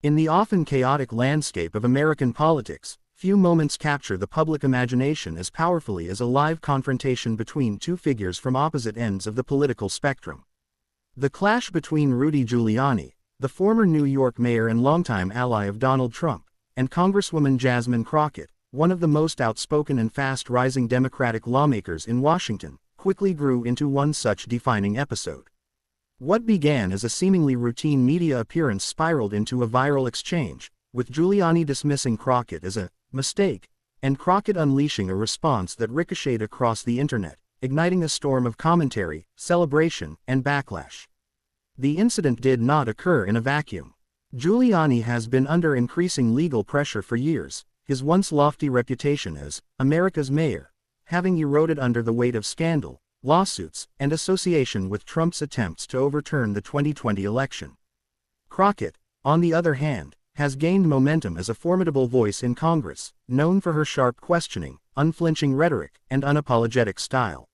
In the often chaotic landscape of American politics, few moments capture the public imagination as powerfully as a live confrontation between two figures from opposite ends of the political spectrum. The clash between Rudy Giuliani, the former New York mayor and longtime ally of Donald Trump, and Congresswoman Jasmine Crockett, one of the most outspoken and fast-rising Democratic lawmakers in Washington, quickly grew into one such defining episode. What began as a seemingly routine media appearance spiraled into a viral exchange, with Giuliani dismissing Crockett as a mistake, and Crockett unleashing a response that ricocheted across the internet, igniting a storm of commentary, celebration, and backlash. The incident did not occur in a vacuum. Giuliani has been under increasing legal pressure for years, his once lofty reputation as America's mayor having eroded under the weight of scandal, lawsuits, and association with Trump's attempts to overturn the 2020 election. Crockett, on the other hand, has gained momentum as a formidable voice in Congress, known for her sharp questioning, unflinching rhetoric, and unapologetic style.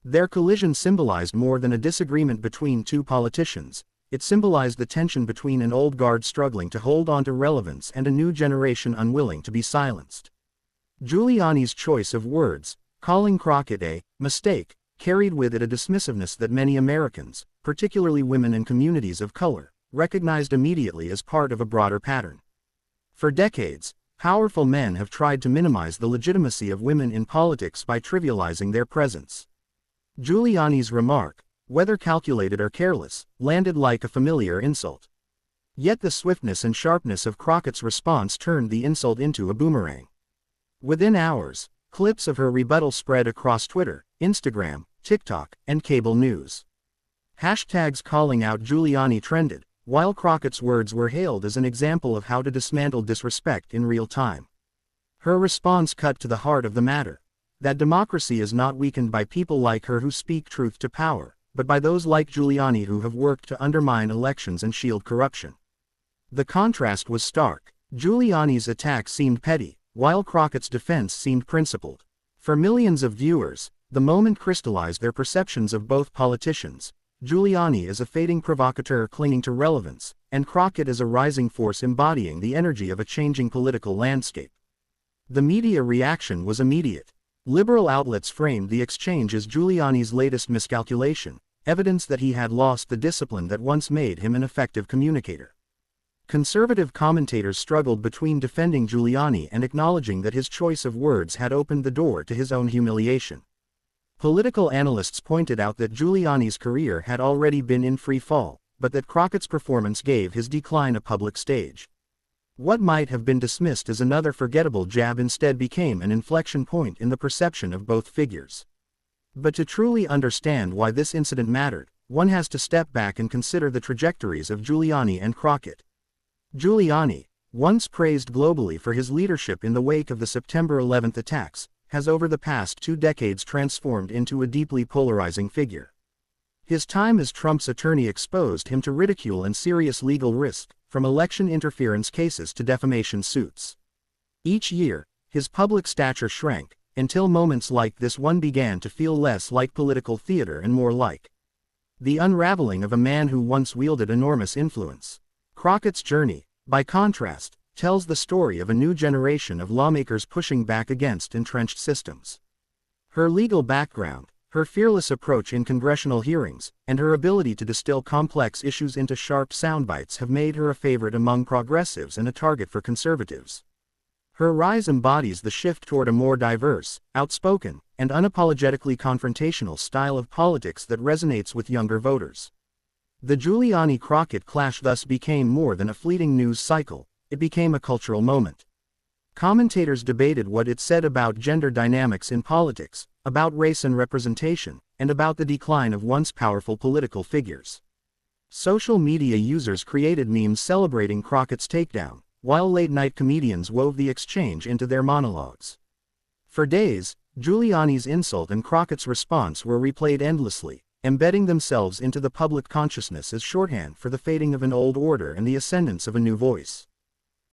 Their collision symbolized more than a disagreement between two politicians. It symbolized the tension between an old guard struggling to hold on to relevance and a new generation unwilling to be silenced. Giuliani's choice of words, calling Crockett a mistake, carried with it a dismissiveness that many Americans, particularly women and communities of color, recognized immediately as part of a broader pattern. For decades, powerful men have tried to minimize the legitimacy of women in politics by trivializing their presence. Giuliani's remark, whether calculated or careless, landed like a familiar insult. Yet the swiftness and sharpness of Crockett's response turned the insult into a boomerang. Within hours, clips of her rebuttal spread across Twitter, Instagram, TikTok, and cable news. Hashtags calling out Giuliani trended, while Crockett's words were hailed as an example of how to dismantle disrespect in real time. Her response cut to the heart of the matter: that democracy is not weakened by people like her who speak truth to power, but by those like Giuliani who have worked to undermine elections and shield corruption. The contrast was stark. Giuliani's attack seemed petty, while Crockett's defense seemed principled. For millions of viewers, the moment crystallized their perceptions of both politicians. Giuliani is a fading provocateur clinging to relevance, and Crockett is a rising force embodying the energy of a changing political landscape. The media reaction was immediate. Liberal outlets framed the exchange as Giuliani's latest miscalculation, evidence that he had lost the discipline that once made him an effective communicator. Conservative commentators struggled between defending Giuliani and acknowledging that his choice of words had opened the door to his own humiliation. Political analysts pointed out that Giuliani's career had already been in free fall, but that Crockett's performance gave his decline a public stage. What might have been dismissed as another forgettable jab instead became an inflection point in the perception of both figures. But to truly understand why this incident mattered, one has to step back and consider the trajectories of Giuliani and Crockett. Giuliani, once praised globally for his leadership in the wake of the September 11th attacks, has over the past 2 decades transformed into a deeply polarizing figure. His time as Trump's attorney exposed him to ridicule and serious legal risk, from election interference cases to defamation suits. Each year, his public stature shrank, until moments like this one began to feel less like political theater and more like the unraveling of a man who once wielded enormous influence. Crockett's journey, by contrast, tells the story of a new generation of lawmakers pushing back against entrenched systems. Her legal background, her fearless approach in congressional hearings, and her ability to distill complex issues into sharp soundbites have made her a favorite among progressives and a target for conservatives. Her rise embodies the shift toward a more diverse, outspoken, and unapologetically confrontational style of politics that resonates with younger voters. The Giuliani-Crockett clash thus became more than a fleeting news cycle. It became a cultural moment. Commentators debated what it said about gender dynamics in politics, about race and representation, and about the decline of once powerful political figures. Social media users created memes celebrating Crockett's takedown, while late-night comedians wove the exchange into their monologues. For days, Giuliani's insult and Crockett's response were replayed endlessly, embedding themselves into the public consciousness as shorthand for the fading of an old order and the ascendance of a new voice.